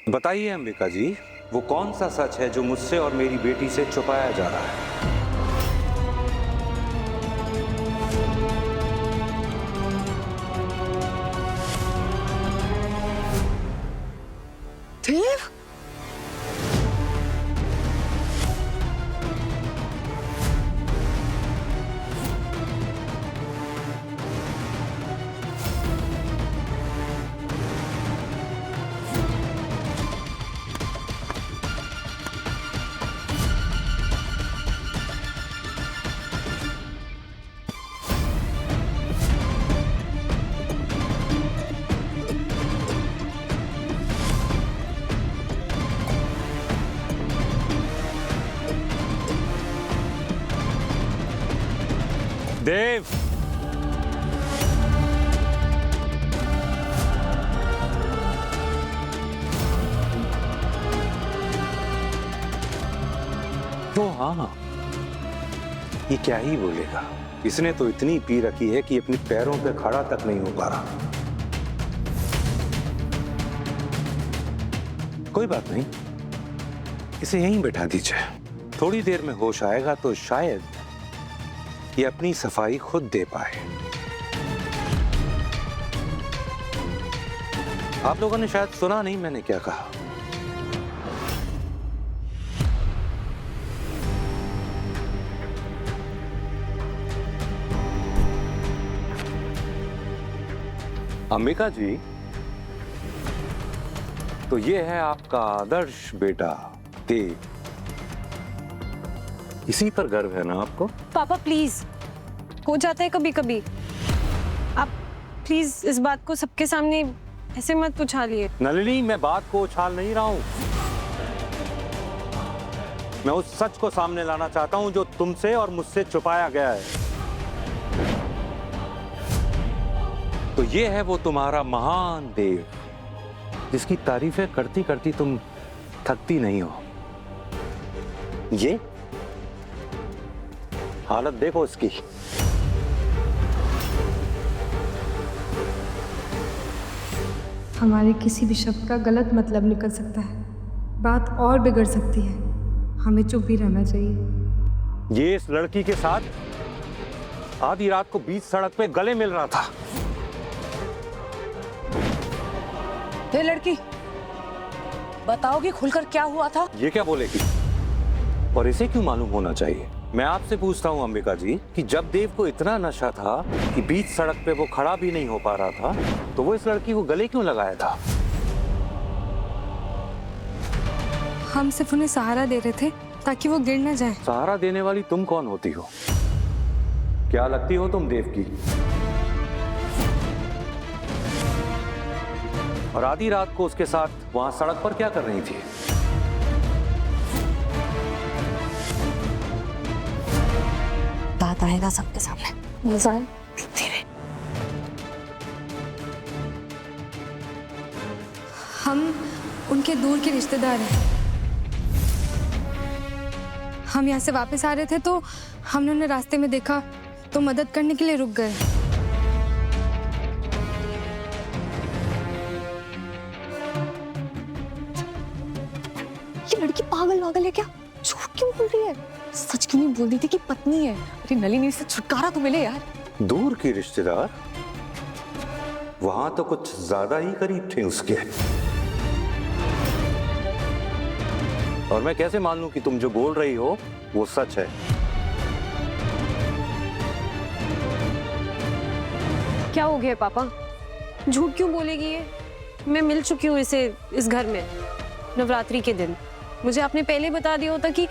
बताइए अंबिका जी, वो कौन सा सच है जो मुझसे और मेरी बेटी से छुपाया जा रहा है? देव, देव, तो हाँ, ये क्या ही बोलेगा। इसने तो इतनी पी रखी है कि अपने पैरों पे खड़ा तक नहीं हो पा रहा। कोई बात नहीं, इसे यहीं बैठा दीजिए। थोड़ी देर में होश आएगा तो शायद ये अपनी सफाई खुद दे पाए। आप लोगों ने शायद सुना नहीं मैंने क्या कहा। अंबिका जी, तो ये है आपका आदर्श बेटा देव। इसी पर गर्व है ना आपको? पापा प्लीज, हो जाता है कभी कभी। आप प्लीज इस बात को सबके सामने ऐसे मत उछालिए। नलिनी, मैं बात को उछाल नहीं रहा हूं। मैं उस सच को सामने लाना चाहता हूं जो तुमसे और मुझसे छुपाया गया है। तो ये है वो तुम्हारा महान देव, जिसकी तारीफें करती करती तुम थकती नहीं हो। ये हालत देखो इसकी। हमारे किसी भी शब्द का गलत मतलब निकल सकता है, बात और बिगड़ सकती है। हमें चुप ही रहना चाहिए। ये इस लड़की के साथ आधी रात को बीच सड़क पे गले मिल रहा था। हे लड़की, बताओगी खुलकर क्या हुआ था? ये क्या बोलेगी? और इसे क्यों मालूम होना चाहिए? मैं आपसे पूछता हूँ अंबिका जी कि जब देव को इतना नशा था कि बीच सड़क पे वो खड़ा भी नहीं हो पा रहा था, तो वो इस लड़की को गले क्यों लगाया था? हम सिर्फ उन्हें सहारा दे रहे थे ताकि वो गिर न जाए। सहारा देने वाली तुम कौन होती हो? क्या लगती हो तुम देव की? और आधी रात को उसके साथ वहां सड़क पर क्या कर रही थी? बात आएगा सबके सामने। मजा है? धीरे। हम उनके दूर के रिश्तेदार हैं। हम यहाँ से वापस आ रहे थे तो हमने उन्हें रास्ते में देखा तो मदद करने के लिए रुक गए। ये लड़की पागल वागल है क्या? झूठ क्यों बोल रही है? सच क्यों नहीं बोल रही थी कि पत्नी है? अरे नलिनी, से छुटकारा तो मिले यार। दूर के रिश्तेदार? वहां तो कुछ ज्यादा ही करीब थे उसके। और मैं कैसे मान लूं कि तुम जो बोल रही हो वो सच है? क्या हो गया पापा? झूठ क्यों बोलेगी ये? मैं मिल चुकी हूँ इसे इस घर में नवरात्रि के दिन। मुझे आपने पहले बता दिया होता कि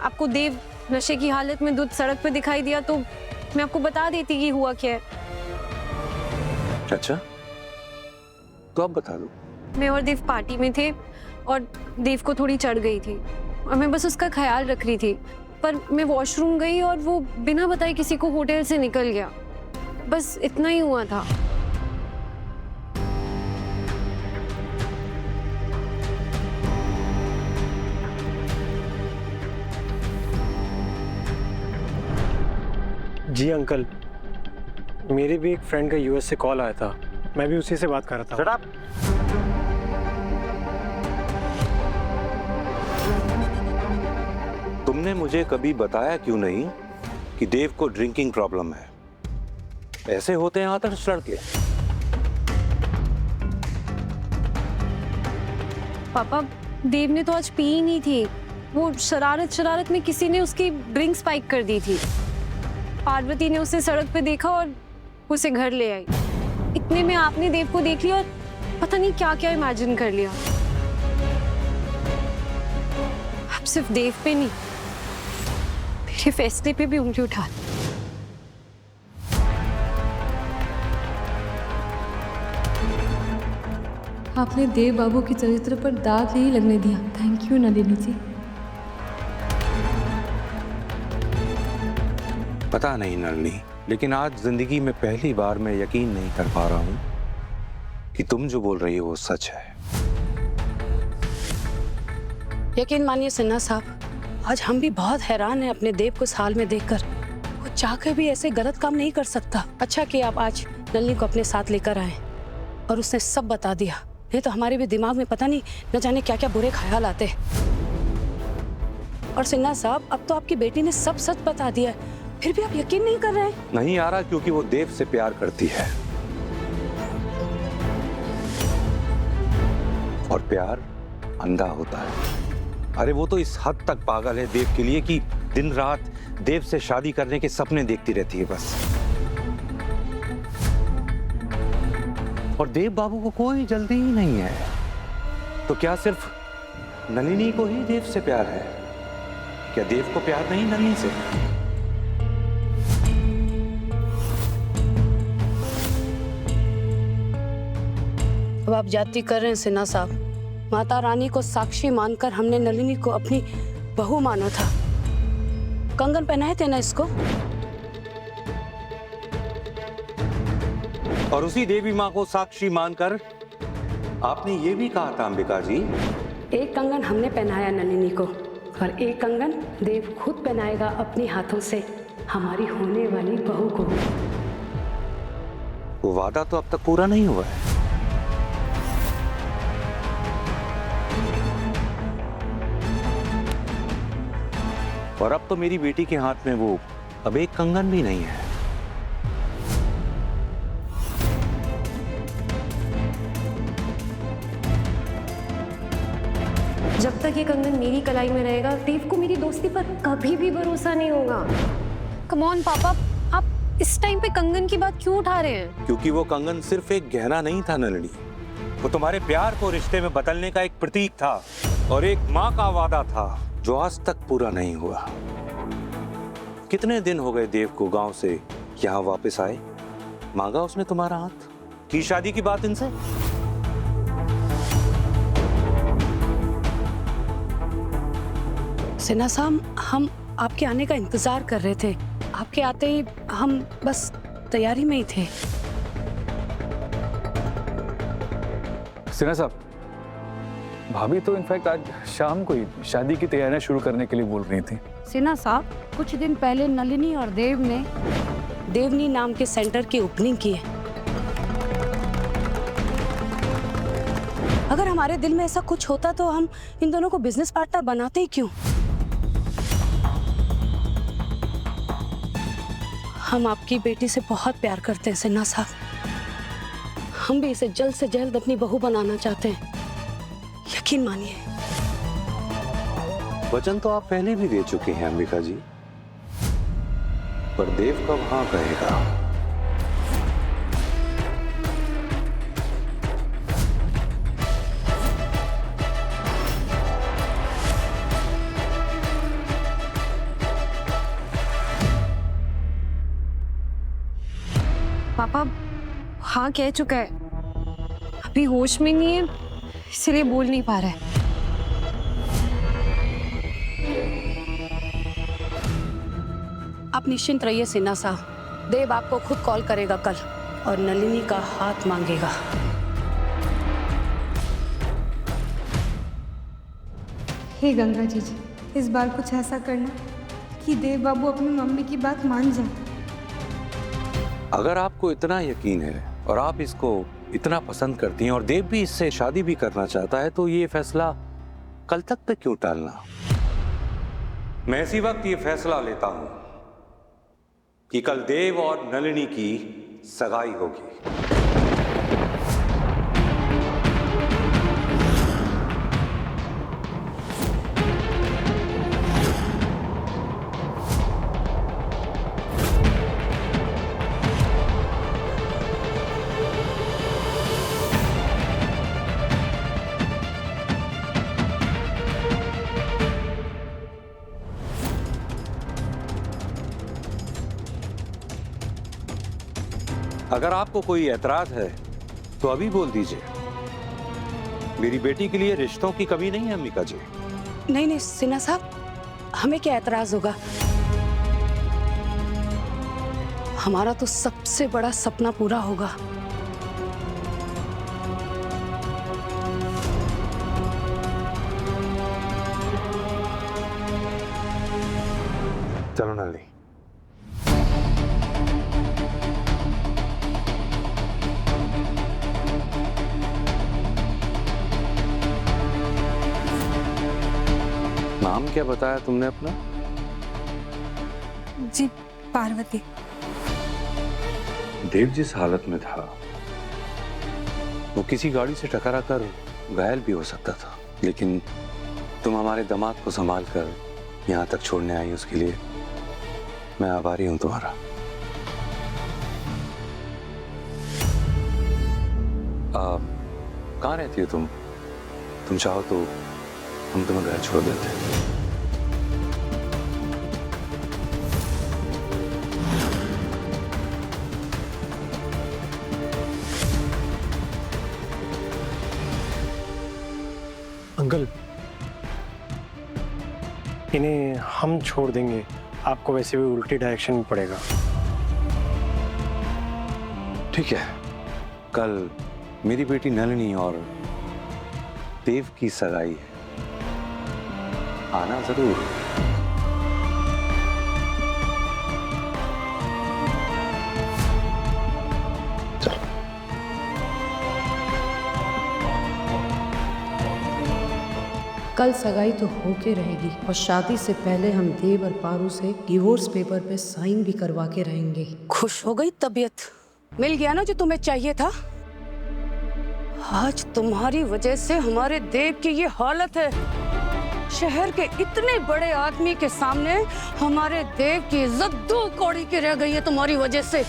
आपको देव नशे की हालत में दूध सड़क पे दिखाई दिया तो मैं आपको बता देती कि हुआ क्या है। अच्छा, तो अब बता दो। मैं और देव पार्टी में थे और देव को थोड़ी चढ़ गई थी और मैं बस उसका ख्याल रख रही थी, पर मैं वॉशरूम गई और वो बिना बताए किसी को होटल से निकल गया। बस इतना ही हुआ था। जी अंकल, मेरे भी एक फ्रेंड का यूएस से कॉल आया था। मैं भी उसी से बात कर रहा था। Shut up. तुमने मुझे कभी बताया क्यों नहीं कि देव को ड्रिंकिंग प्रॉब्लम है? ऐसे होते हैं आदर्श लड़के। पापा, देव ने तो आज पी ही नहीं थी। वो शरारत में किसी ने उसकी ड्रिंक स्पाइक कर दी थी। पार्वती ने उसे सड़क पे देखा और उसे घर ले आई। इतने में आपने देव को देख लिया और पता नहीं क्या क्या इमेजिन कर लिया। अब सिर्फ देव पे नहीं, मेरे फैसले पे भी उंगली उठा दी। आपने देव बाबू के चरित्र पर दाग नहीं लगने दिया। थैंक यू नलिनी जी। पता नहीं नलिनी, लेकिन आज जिंदगी में पहली बार मैं यकीन नहीं कर पा रहा हूं कि तुम जो बोल रही हो वो सच है। यकीन मानिए सिन्हा साहब, आज हम भी बहुत हैरान हैं अपने देव को इस हाल में देखकर। वो चाहकर भी ऐसे गलत काम नहीं कर सकता। अच्छा कि आप आज नलिनी को अपने साथ लेकर आए और उसने सब बता दिया, नहीं तो हमारे भी दिमाग में पता नहीं न जाने क्या क्या बुरे ख्याल आते। और सिन्हा साहब, अब तो आपकी बेटी ने सब सच बता दिया है, फिर भी आप यकीन नहीं कर रहे हैं। नहीं आ रहा क्योंकि वो देव से प्यार करती है, और प्यार अंधा होता है। अरे वो तो इस हद तक पागल है देव के लिए कि दिन रात देव से शादी करने के सपने देखती रहती है बस। और देव बाबू को कोई जल्दी ही नहीं है। तो क्या सिर्फ नलिनी को ही देव से प्यार है? क्या देव को प्यार नहीं नलिनी से? अब आप जाति कर रहे हैं सिन्हा साहब। माता रानी को साक्षी मानकर हमने नलिनी को अपनी बहू माना था। कंगन पहनाए थे ना इसको। और उसी देवी माँ को साक्षी मानकर आपने ये भी कहा था अंबिका जी, एक कंगन हमने पहनाया नलिनी को और एक कंगन देव खुद पहनाएगा अपने हाथों से हमारी होने वाली बहू को। वो वादा तो अब तक पूरा नहीं हुआ है। और अब तो मेरी बेटी के हाथ में वो अब एक कंगन भी नहीं है। जब तक ये कंगन मेरी कलाई में रहेगा, देव को मेरी दोस्ती पर कभी भी भरोसा नहीं होगा। कम ऑन पापा, आप इस टाइम पे कंगन की बात क्यों उठा रहे हैं? क्योंकि वो कंगन सिर्फ एक गहना नहीं था नलिनी, वो तुम्हारे प्यार को रिश्ते में बदलने का एक प्रतीक था और एक माँ का वादा था जो आज तक पूरा नहीं हुआ। कितने दिन हो गए देव को गांव से यहाँ वापस आए? मांगा उसने तुम्हारा हाथ? की शादी की बात इनसे? सिन्हा साहब, हम आपके आने का इंतजार कर रहे थे। आपके आते ही हम बस तैयारी में ही थे। सिन्हा साहब, भाभी तो इनफैक्ट आज शाम को ही शादी की तैयारियां शुरू करने के लिए बोल रही थी। सिन्हा साहब, कुछ दिन पहले नलिनी और देव ने देवनी नाम के सेंटर की ओपनिंग की है। अगर हमारे दिल में ऐसा कुछ होता तो हम इन दोनों को बिजनेस पार्टनर बनाते ही क्यों? हम आपकी बेटी से बहुत प्यार करते हैं सिन्हा साहब। हम भी इसे जल्द से जल्द अपनी बहू बनाना चाहते हैं। यकीन मानिए। वचन तो आप पहले भी दे चुके हैं अंबिका जी, पर देव कब हाँ कहेगा? पापा हाँ कह चुका है, अभी होश में नहीं है इसलिए बोल नहीं पा रहा है। आप निश्चिंत रहिए सिन्हा साहब, देव आपको खुद कॉल करेगा कल और नलिनी का हाथ मांगेगा। हे गंगा जी, इस बार कुछ ऐसा करना कि देव बाबू अपनी मम्मी की बात मान जाए। अगर आपको इतना यकीन है और आप इसको इतना पसंद करती हैं और देव भी इससे शादी भी करना चाहता है, तो ये फैसला कल तक पे क्यों टालना? मैं इसी वक्त ये फैसला लेता हूं कि कल देव और नलिनी की सगाई होगी। अगर आपको कोई एतराज है तो अभी बोल दीजिए। मेरी बेटी के लिए रिश्तों की कमी नहीं है अंबिका जी। नहीं नहीं सिन्हा साहब, हमें क्या एतराज होगा। हमारा तो सबसे बड़ा सपना पूरा होगा। चलो नलिनी। नाम क्या बताया तुमने अपना? जी पार्वती। देव जिस हालत में था वो किसी गाड़ी से टकरा कर घायल भी हो सकता था, लेकिन तुम हमारे दामाद को संभाल कर यहाँ तक छोड़ने आई, उसके लिए मैं आभारी हूं तुम्हारा। कहाँ रहती हो तुम? तुम चाहो तो हम तुम्हें घर छोड़ देते हैं। अंकल, इन्हें हम छोड़ देंगे, आपको वैसे भी उल्टी डायरेक्शन में पड़ेगा। ठीक है, कल मेरी बेटी नलिनी और देव की सगाई है, आना जरूर। चलो। कल सगाई तो होके रहेगी और शादी से पहले हम देव और पारू से डिवोर्स पेपर पे साइन भी करवा के रहेंगे। खुश हो गई तबीयत? मिल गया ना जो तुम्हें चाहिए था? आज तुम्हारी वजह से हमारे देव की ये हालत है। शहर के इतने बड़े आदमी के सामने हमारे देव की इज्जत दो कौड़ी की रह गई है तुम्हारी वजह से।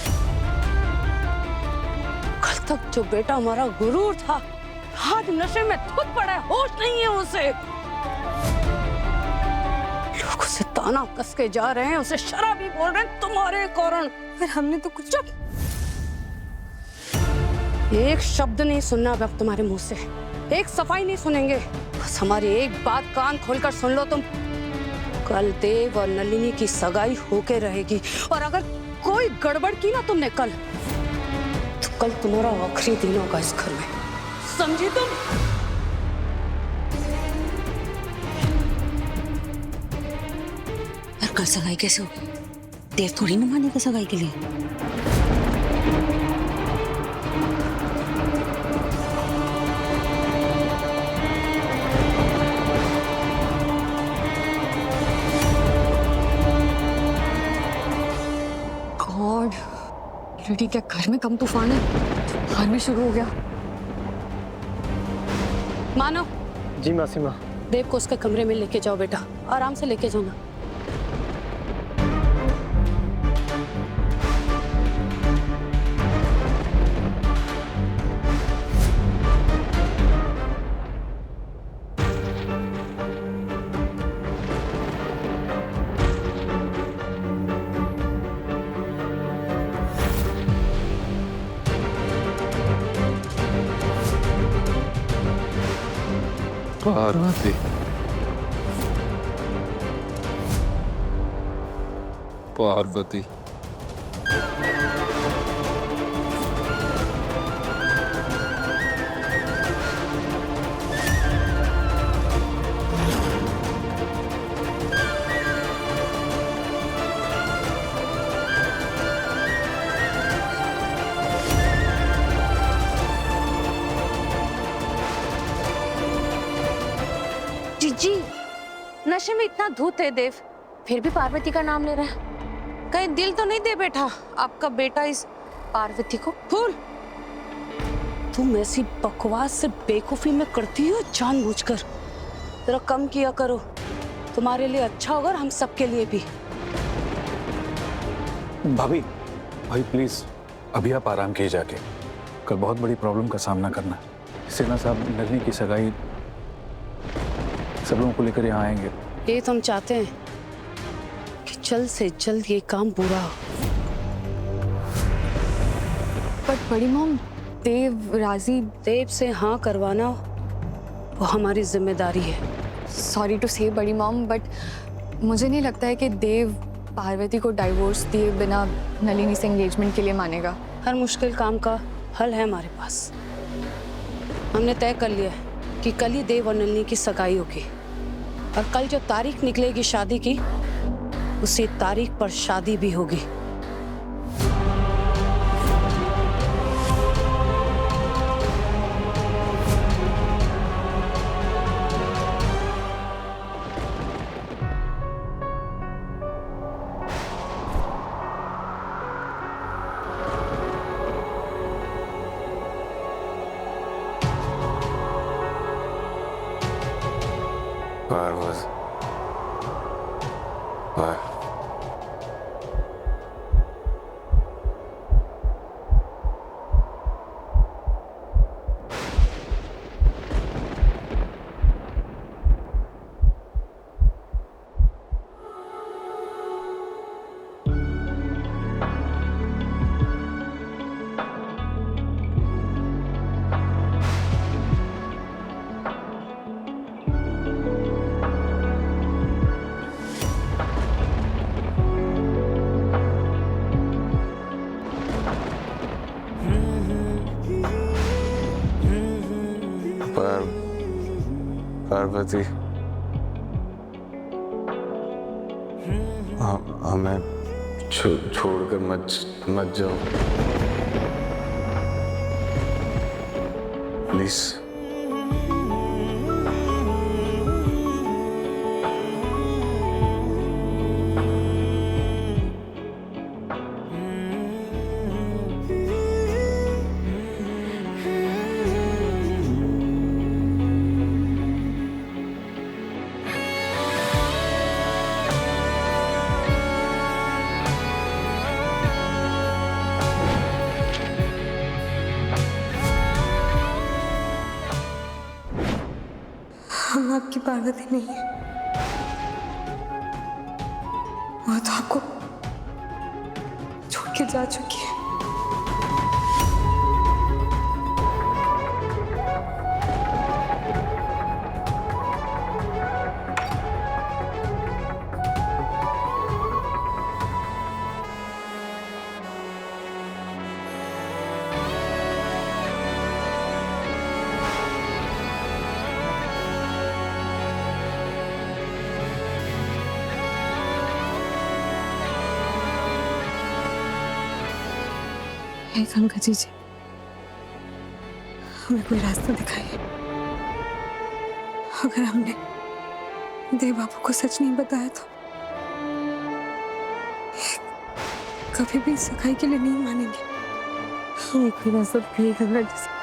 कल तक जो बेटा हमारा गुरूर था, आज नशे में धुत पड़ा है, होश नहीं है उसे। लोग उसे ताना कस के जा रहे हैं, उसे शराबी बोल रहे हैं तुम्हारे कारण। पर हमने तो कुछ। चुप! एक शब्द नहीं सुनना अब तुम्हारे मुंह से, एक सफाई नहीं सुनेंगे। बस हमारी एक बात कान खोलकर सुन लो तुम। कल देव और नलिनी की सगाई होके रहेगी, और अगर कोई गड़बड़ की ना तुमने कल, तो कल तुम्हारा आखिरी दिन होगा इस घर में, समझी तुम? पर कल सगाई कैसे होगी? देव थोड़ी ना मानेगा सगाई के लिए। गॉड, लड़की क्या घर में कम तूफान है? तूफान भी शुरू हो गया। मानो। जी मासीमा। देव को उसके कमरे में लेके जाओ बेटा, आराम से लेके जाना। पार्वती, पार्वती, जी, नशे में इतना धूत है देव, फिर भी पार्वती का नाम ले रहा है। कहीं दिल तो नहीं दे बैठा आपका बेटा इस पार्वती को? फूल, तुम ऐसी बकवास से बेवकूफी में करती हो जानबूझकर। जरा कम किया करो, तुम्हारे लिए अच्छा होगा और हम सबके लिए भी। भाभी, भाई प्लीज अभी आप आराम कीजिए जाके। कल बहुत बड़ी प्रॉब्लम का सामना करना है। सेना साहब नलिनी की सगाई सब लोगों को लेकर यहाँ आएंगे। ये तुम चाहते हैं कि जल्द से जल्द ये काम पूरा हो। बट बड़ी मॉम, देव राजी। देव से हाँ करवाना वो हमारी जिम्मेदारी है। सॉरी टू से बड़ी मॉम, बट मुझे नहीं लगता है कि देव पार्वती को डाइवोर्स दिए बिना नलिनी से एंगेजमेंट के लिए मानेगा। हर मुश्किल काम का हल है हमारे पास। हमने तय कर लिया है कि कल ही देव और नलिनी की सगाई होगी, और कल जो तारीख निकलेगी शादी की, उसी तारीख पर शादी भी होगी। पार्वती, हमें छोड़कर मत जाओ प्लीज। हम आपकी पार्वती नहीं है। वो तो आपको छोड़ के जा चुकी है। हे गंगा जी, हमें कोई रास्ता दिखाइए। अगर हमने देव बाबू को सच नहीं बताया तो कभी भी सगाई के लिए नहीं मानेंगे। हमें कोई रास्ता दिखाइए गंगा जी।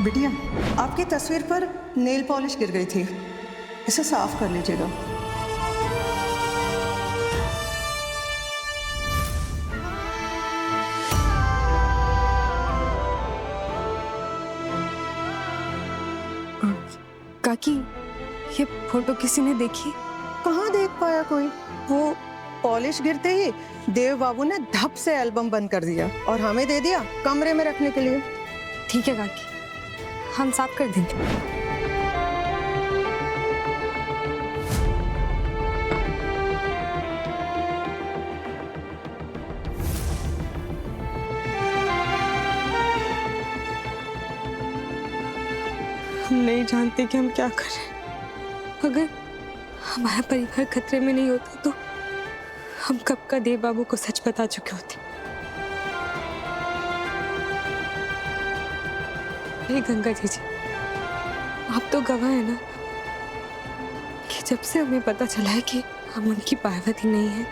बिटिया, आपकी तस्वीर पर नेल पॉलिश गिर गई थी, इसे साफ कर लीजिएगा। काकी, ये फोटो किसी ने देखी? कहाँ देख पाया कोई? वो पॉलिश गिरते ही देव बाबू ने धप से एल्बम बंद कर दिया और हमें दे दिया कमरे में रखने के लिए। ठीक है काकी, हम साफ कर देंगे। हम नहीं जानते कि हम क्या कर रहे हैं। अगर हमारा परिवार खतरे में नहीं होता तो हम कब का देव बाबू को सच बता चुके होते। हे गंगा जी, आप तो गवाह है ना कि जब से हमें पता चला है कि हम उनकी पार्वती नहीं है,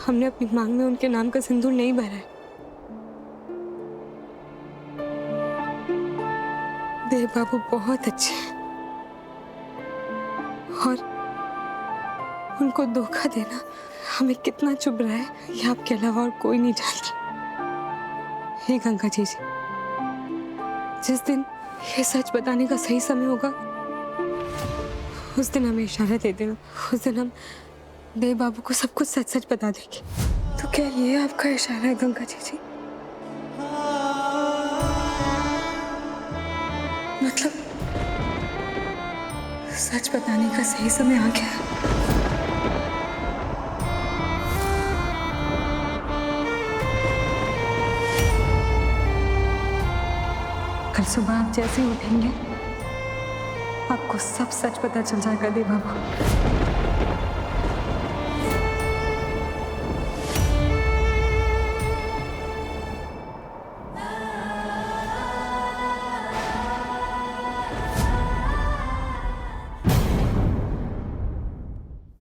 हमने अपनी मांग में उनके नाम का सिंदूर नहीं भरा है। देव बाबू बहुत अच्छे हैं और उनको धोखा देना हमें कितना चुभ रहा है ये आपके अलावा और कोई नहीं जानता। हे गंगा जी, जिस दिन ये सच बताने का सही समय होगा उस दिन हमें इशारा दे देना। उस दिन हम देव बाबू को सब कुछ सच सच बता देंगे। तो क्या ये आपका इशारा है गंगा जी? मतलब सच बताने का सही समय आ गया। कल सुबह आप जैसे ही उठेंगे आपको सब सच पता चल जाएगा देव बाबू।